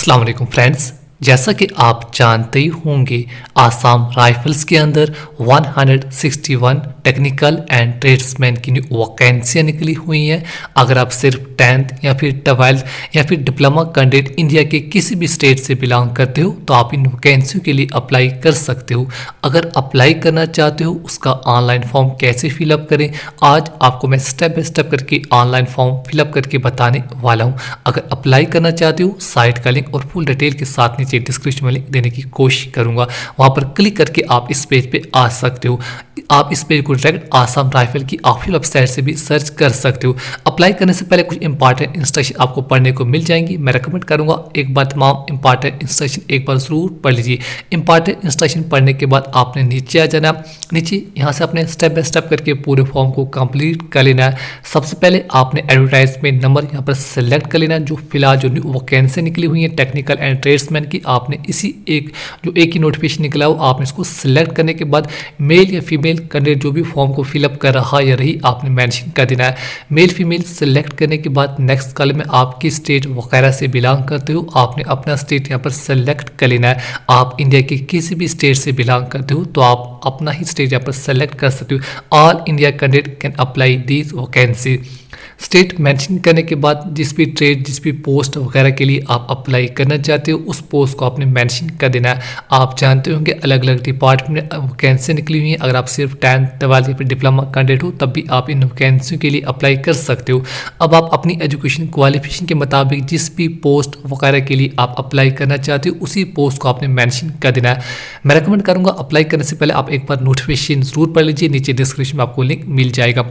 अस्सलाम वालेकुम फ्रेंड्स, जैसा कि आप जानते ही होंगे आसाम राइफल्स के अंदर 161 टेक्निकल एंड ट्रेड्समैन की न्यू वैकेंसियाँ निकली हुई हैं। अगर आप सिर्फ 10th या फिर 12th या फिर डिप्लोमा कैंडिडेट इंडिया के किसी भी स्टेट से बिलोंग करते हो तो आप इन वैकेंसियों के लिए अप्लाई कर सकते हो। अगर अप्लाई करना चाहते हो उसका ऑनलाइन फॉर्म कैसे फिलअप करें, आज आपको मैं स्टेप बाय स्टेप करके ऑनलाइन फॉर्म फिलअप करके बताने वाला हूँ। अगर अप्लाई करना चाहते हो साइट का लिंक और फुल डिटेल के साथ नीचे डिस्क्रिप्शन में लिंक देने की कोशिश करूंगा, वहां पर क्लिक करके आप इस पेज पे आ सकते हो। आप इस पेज को डायरेक्ट आसाम राइफल की ऑफिशियल वेबसाइट से भी सर्च कर सकते हो। अप्लाई करने से पहले कुछ इंपॉर्टेंट इंस्ट्रक्शन आपको पढ़ने को मिल जाएंगी। मैं रेकमेंड करूंगा एक बार तमाम इंपॉर्टेंट इंस्ट्रक्शन एक बार जरूर पढ़ लीजिए। इंपॉर्टेंट इंस्ट्रक्शन पढ़ने के बाद आपने नीचे आ जाना। नीचे यहाँ से अपने स्टेप बाय स्टेप करके पूरे फॉर्म को कंप्लीट कर लेना है। सबसे पहले आपने एडवर्टाइजमेंट नंबर यहाँ पर सेलेक्ट कर लेना है। जो फिलहाल जो न्यू वैकेंसी निकली हुई है टेक्निकल एंड ट्रेड्समैन की, आपने इसी एक ही नोटिफिकेशन निकला हो आपने इसको सिलेक्ट करने के बाद मेल या फीमेल कैंडिडेट जो भी फॉर्म को फिलअप कर रहा या रही आपने मेंशन कर देना है। मेल फीमेल सिलेक्ट करने के बाद नेक्स्ट कॉलम में आप किस स्टेट वगैरह से बिलोंग करते हो आपने अपना स्टेट यहाँ पर सेलेक्ट कर लेना है। आप इंडिया के किसी भी स्टेट से बिलोंग करते हो तो आप अपना ही स्टेट यहाँ पर सेलेक्ट कर सकते हो। All India candidate can apply this vacancy. State mention करने के बाद जिस भी ट्रेड जिस भी पोस्ट वगैरह के लिए आप अप्लाई करना चाहते हो उस पोस्ट को आपने मेंशन कर देना है। आप जानते होंगे अलग अलग डिपार्टमेंट में वैकेंसी निकली हुई है। अगर आप सिर्फ 10th 12th या फिर डिप्लोमा कैंडिडेट हो तब भी आप इन वैकेंसियों के लिए अप्लाई कर सकते हो। अब आप अपनी एजुकेशन क्वालिफिकेशन के मुताबिक जिस भी पोस्ट वगैरह के लिए आप अप्लाई करना चाहते हो उसी पोस्ट को आपने मेंशन कर देना है। मैं रेकमेंड करूँगा अप्लाई करने से पहले आप एक बार नोटिफिकेशन जरूर पढ़ लीजिए, नीचे डिस्क्रिप्शन में आपको लिंक मिल जाएगा।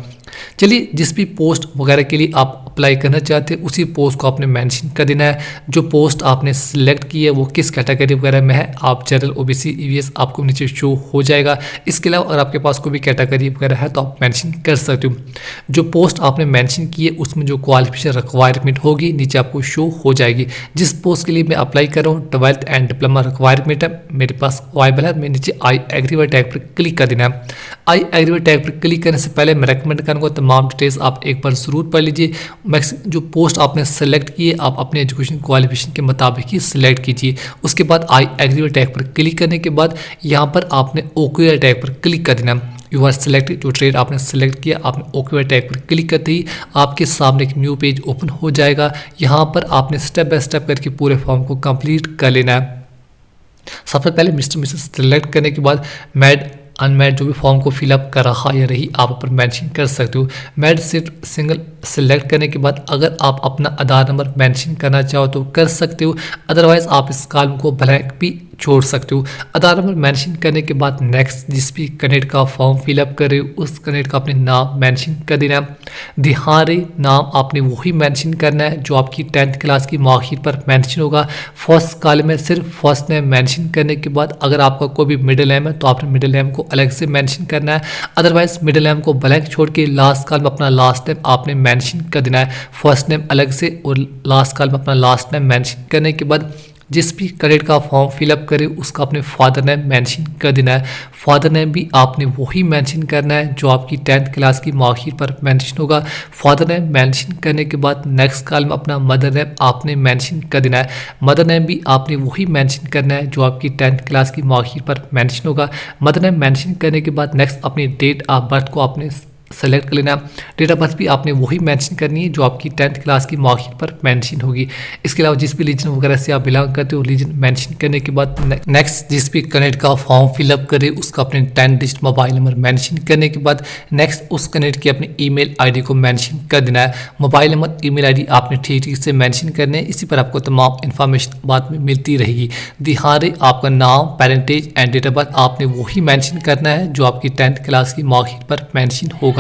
चलिए, जिस भी पोस्ट वगैरह के लिए आप अप्लाई करना चाहते हैं उसी पोस्ट को आपने मेंशन कर देना है। जो पोस्ट आपने सिलेक्ट की है वो किस कैटेगरी वगैरह में है, आप जनरल ओबीसी ईवीएस आपको नीचे शो हो जाएगा। इसके अलावा अगर आपके पास कोई भी कैटेगरी वगैरह है तो आप मेंशन कर सकते हो। जो पोस्ट आपने मेंशन की है उसमें जो क्वालिफिकेशन रिक्वायरमेंट होगी नीचे आपको शो हो जाएगी। जिस पोस्ट के लिए मैं अप्लाई कर रहा हूँ 12th एंड डिप्लोमा रिक्वायरमेंट है, मेरे पास अवेलेबल है। मैं नीचे आई एग्री वाले टैग पर क्लिक कर देना है। आई एग्री वाले टैग पर क्लिक करने से पहले मैं रेकमेंड करूँगा तमाम डिटेल्स आप एक बार जरूर पढ़ लीजिए। जो पोस्ट आपने सेलेक्ट की है आप अपने एजुकेशन क्वालिफिकेशन के मुताबिक ही सिलेक्ट कीजिए। उसके बाद आई एग्री टैग पर क्लिक करने के बाद यहाँ पर आपने ओके टैग पर क्लिक कर देना। यू आर सिलेक्टेड, जो ट्रेड आपने सेलेक्ट किया आपने ओके टैग पर क्लिक करते ही आपके सामने एक न्यू पेज ओपन हो जाएगा। यहाँ पर आपने स्टेप बाय स्टेप करके पूरे फॉर्म को कंप्लीट कर लेना है। सबसे पहले मिस्टर मिसेस सेलेक्ट करने के बाद मैड अनमैड जो भी फॉर्म को फिलअप कर रहा या रही आप ऊपर मेंशन कर सकते हो। मैड सिर्फ सिंगल सेलेक्ट करने के बाद अगर आप अपना आधार नंबर मेंशन करना चाहो तो कर सकते हो, अदरवाइज आप इस कॉलम को ब्लैंक भी छोड़ सकते हो। आधार नंबर मेंशन करने के बाद नेक्स्ट जिस भी कैंडिडेट का फॉर्म फिलअप कर रहे हो उस कैंडिडेट का अपने नाम मेंशन कर देना है। ध्यान रहे नाम आपने वही मेंशन करना है जो आपकी 10th क्लास की मार्कशीट पर मेंशन होगा। फर्स्ट कॉलम में सिर्फ फर्स्ट नेम मेंशन करने के बाद अगर आपका कोई भी मिडिल नेम है तो आपने मिडिल नेम को अलग से मेंशन करना है, अदरवाइज मिडिल नेम को ब्लैंक छोड़ के लास्ट कॉलम में अपना लास्ट नेम आपने मेंशन कर देना है। फर्स्ट नेम अलग से और लास्ट कॉलम में अपना लास्ट नेम मेंशन करने के बाद जिस भी कैंडिडेट का फॉर्म फिलअप करे उसका अपने फादर नेम मेंशन कर देना है। फादर नेम भी आपने वही मेंशन करना है जो आपकी 10th क्लास की मार्कशीट पर मेंशन होगा। फादर नेम मेंशन करने के बाद नेक्स्ट कॉलम में अपना मदर नेम आपने मेंशन कर देना है। मदर नेम भी आपने वही मेंशन करना है जो आपकी 10th क्लास की मार्कशीट पर मेंशन होगा। मदर नेम मेंशन करने के बाद नेक्स्ट अपनी डेट ऑफ बर्थ को आपने सेलेक्ट कर लेना। डेट ऑफ बर्थ भी आपने वही मेंशन करनी है जो आपकी 10th क्लास की मार्कशीट पर मेंशन होगी। इसके अलावा जिस भी रीजन वगैरह से आप बिलोंग करते हो रीजन मेंशन करने के बाद नेक्स्ट जिस भी कैंडिडेट का फॉर्म फिलअप करे उसका अपने 10 डिजिट मोबाइल नंबर मेंशन करने के बाद नेक्स्ट उस कैंडिडेट की अपनी ईमेल आईडी को मेंशन कर देना है। मोबाइल नंबर ईमेल आईडी आपने ठीक से मेंशन करने हैं। इसी पर आपको तमाम इन्फॉर्मेशन बाद में मिलती रहेगी। ध्यान रहे आपका नाम, parentage and date of birth आपने वही मेंशन करना है जो आपकी 10th क्लास की मार्कशीट पर मेंशन होगा।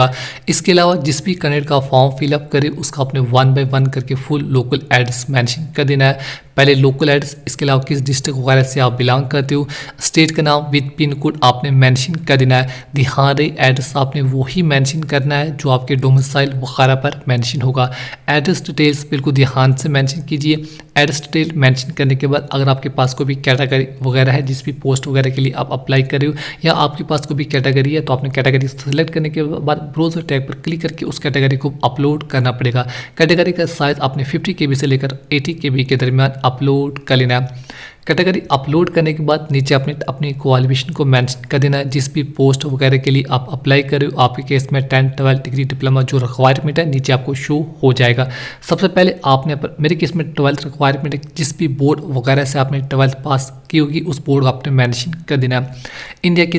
इसके अलावा जिस भी कैंडिडेट का फॉर्म फिलअप करे उसका अपने 1 बाय 1 करके फुल लोकल एड्रेस मेंशन कर देना है। पहले लोकल एड्रेस, इसके अलावा किस डिस्ट्रिक्ट वगैरह से आप बिलोंग करते हो, स्टेट का नाम विद पिन कोड आपने मेंशन कर देना है। ध्यान रहे एड्रेस आपने वही मेंशन करना है जो आपके डोमिसाइल वगैरह पर मेंशन होगा। एड्रेस डिटेल्स बिल्कुल ध्यान से मेंशन कीजिए। एड्रेस डिटेल मेंशन करने के बाद अगर आपके पास कोई भी कैटेगरी वगैरह है जिस भी पोस्ट वगैरह के लिए आप अप्लाई कर रहे हो या आपके पास कोई भी कैटेगरी है तो आपने कैटेगरी सेलेक्ट करने के बाद ब्राउज़र टैब पर क्लिक करके उस कैटेगरी को अपलोड करना पड़ेगा। कैटेगरी का साइज़ आपने 50 KB से लेकर 80 KB के दरमियान अपलोड कर लेना है। कैटेगरी अपलोड करने के बाद नीचे आपने अपनी क्वालिफिकेशन को मेंशन कर देना है। जिस भी पोस्ट वगैरह के लिए आप अप्लाई कर रहे हो, आपके केस में 10, 12 डिग्री डिप्लोमा जो रिक्वायरमेंट है नीचे आपको शो हो जाएगा। सबसे पहले आपने मेरे केस में 12 रिक्वायरमेंट है, जिस भी बोर्ड वगैरह से आपने 12th पास की होगी उस बोर्ड को आपने मेंशन कर देना है। इंडिया के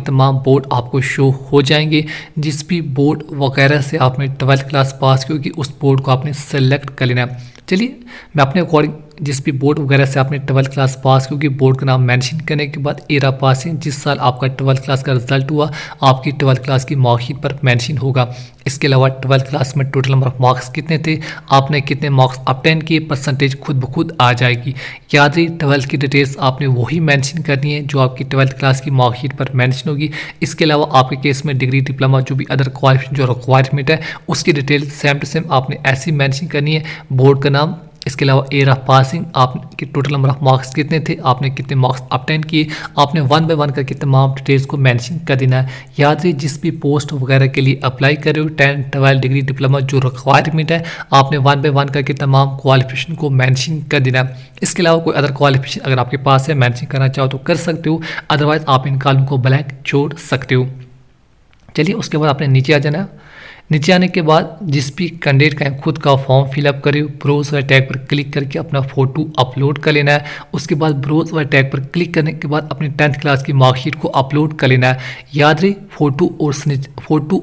तमाम बोर्ड आपको शो हो जाएंगे। जिस भी बोर्ड वगैरह से आपने 12th क्लास पास की होगी उस बोर्ड को आपने सेलेक्ट कर लेना है। चलिए मैं अपने अकॉर्डिंग जिस भी बोर्ड वगैरह से आपने 12th क्लास पास क्योंकि बोर्ड का नाम मेंशन करने के बाद एरा पासिंग जिस साल आपका 12th क्लास का रिजल्ट हुआ आपकी 12th क्लास की मार्कशीट पर मेंशन होगा। इसके अलावा 12th क्लास में टोटल नंबर ऑफ मार्क्स कितने थे, आपने कितने मार्क्स ऑब्टेन किए, परसेंटेज खुद ब खुद आ जाएगी। याद रही 12th की डिटेल्स आपने वही मेंशन करनी है जो आपकी 12th क्लास की मार्कशीट पर मेंशन होगी। इसके अलावा आपके केस में डिग्री डिप्लोमा जो भी अदर क्वालिफिकेशन जो रिक्वायरमेंट है उसकी डिटेल सेम टू सेम आपने ऐसी मेंशन करनी है, बोर्ड का नाम। इसके अलावा एयर ऑफ पासिंग, आपके टोटल नंबर ऑफ मार्क्स कितने थे, आपने कितने मार्क्स ऑब्टेन किए, आपने 1 बाय 1 करके तमाम डिटेल्स को मेंशन कर देना है। याद रही जिस भी पोस्ट वगैरह के लिए अप्लाई कर रहे हो 10, 12 डिग्री डिप्लोमा जो रिक्वायरमेंट है आपने 1 बाय 1 करके तमाम क्वालिफिकेशन को मेंशन कर देना है। इसके अलावा कोई अदर क्वालिफिकेशन अगर आपके पास है मेंशन करना चाहो तो कर सकते हो, अदरवाइज आप इन कॉलम को ब्लैंक छोड़ सकते हो। चलिए उसके बाद आपने नीचे आ जाना है। नीचे आने के बाद जिस भी कैंडिडेट का खुद का फॉर्म फिलअप करे ब्राउज़र टैग पर क्लिक करके अपना फ़ोटो अपलोड कर लेना है। उसके बाद ब्राउज़र टैग पर क्लिक करने के बाद अपनी 10th क्लास की मार्कशीट को अपलोड कर लेना है। याद रही फ़ोटो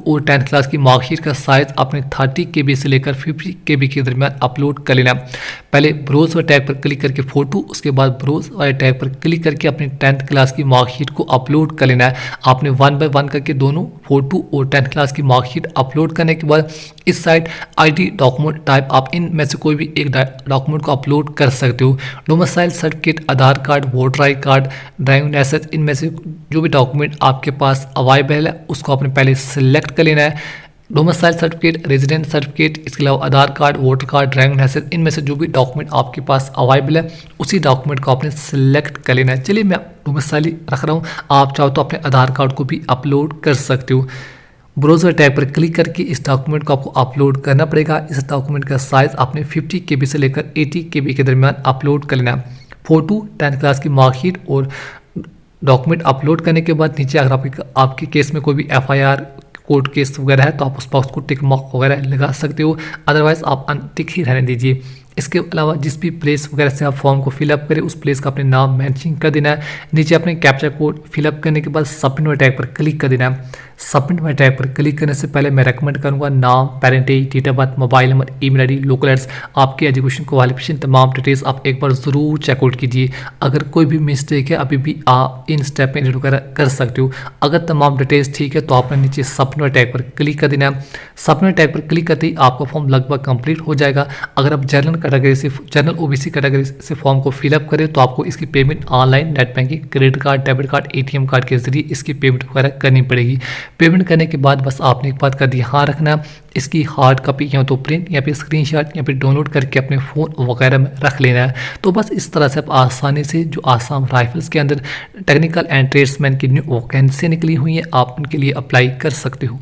और 10th क्लास की मार्कशीट का साइज़ अपने 30 KB से लेकर 50 KB के दरमियान अपलोड कर लेना है। पहले ब्राउज़र टैग पर क्लिक करके फ़ोटो, उसके बाद ब्राउज़र टैग पर क्लिक करके अपनी 10th क्लास की मार्कशीट को अपलोड कर लेना है। आपने 1 बाय 1 करके दोनों फ़ोटो और 10th क्लास की मार्कशीट अपलोड करने के बाद इस साइड आईडी डॉक्यूमेंट टाइप आप इनमें से कोई भी एक डॉक्यूमेंट को अपलोड कर सकते हो। Domicile certificate, Aadhaar card, voter I card, driving licence, इनमें से जो भी डॉक्यूमेंट आपके पास अवेलेबल है उसको आपने पहले सिलेक्ट कर लेना है। डोमिसाइल सर्टिफिकेट, रेजिडेंट सर्टिफिकेट, इसके अलावा Aadhaar card, voter card, driving licence, इनमें से जो भी डॉक्यूमेंट आपके पास अवेलेबल है उसी डॉक्यूमेंट को आपने सिलेक्ट कर लेना है। चलिए मैं डोमिसाइल ही रख रहा हूँ, आप चाहो तो अपने आधार कार्ड को भी अपलोड कर सकते हो। ब्राउज़र टैब पर क्लिक करके इस डॉक्यूमेंट को आपको अपलोड करना पड़ेगा। इस डॉक्यूमेंट का साइज़ आपने 50 KB से लेकर 80 KB के दरमियान अपलोड कर लेना। फ़ोटो, 10th क्लास की मार्कशीट और डॉक्यूमेंट अपलोड करने के बाद नीचे अगर आपके केस में कोई भी FIR कोर्ट केस वगैरह है तो आप उस बॉक्स को टिक मार्क वगैरह लगा सकते हो, अदरवाइज आप अनटिक ही रहने दीजिए। इसके अलावा जिस भी प्लेस वगैरह से आप फॉर्म को फिलअप करें उस प्लेस का अपने नाम मेंशन कर देना है। नीचे अपने कैप्चा कोड फिलअप करने के बाद सबमिट वाले टैग पर क्लिक कर देना है। सबमिट वाले टैग पर क्लिक करने से पहले मैं रेकमेंड करूंगा नाम, parentage, date of birth, mobile number, email ID, local address, आपकी एजुकेशन क्वालिफिकेशन, तमाम डिटेल्स आप एक बार ज़रूर चेकआउट कीजिए। अगर कोई भी मिस्टेक है अभी भी आप इन स्टेप में एडिट वगैरह कर सकते हो। अगर तमाम डिटेल्स ठीक है तो आपने नीचे सबमिट वाले टैग पर क्लिक कर देना है। सबमिट वाले टैग पर क्लिक करते ही आपका फॉर्म लगभग कंप्लीट हो जाएगा। अगर आप जनरल OBC कैटेगरी से फॉर्म को फिलअप करें तो आपको इसकी payment online, net banking, credit card, debit card, ATM card के जरिए इसकी पेमेंट वगैरह करनी पड़ेगी। पेमेंट करने के बाद बस आपने एक बात का ध्यान रखना, इसकी हार्ड कॉपी या तो प्रिंट या फिर स्क्रीनशॉट या फिर डाउनलोड करके अपने फ़ोन वगैरह में रख लेना है। तो बस इस तरह से आप आसानी से जो आसाम राइफल्स के अंदर टेक्निकल एंड ट्रेड्समैन की न्यू वैकेंसी निकली हुई है आप उनके लिए अप्लाई कर सकते हो।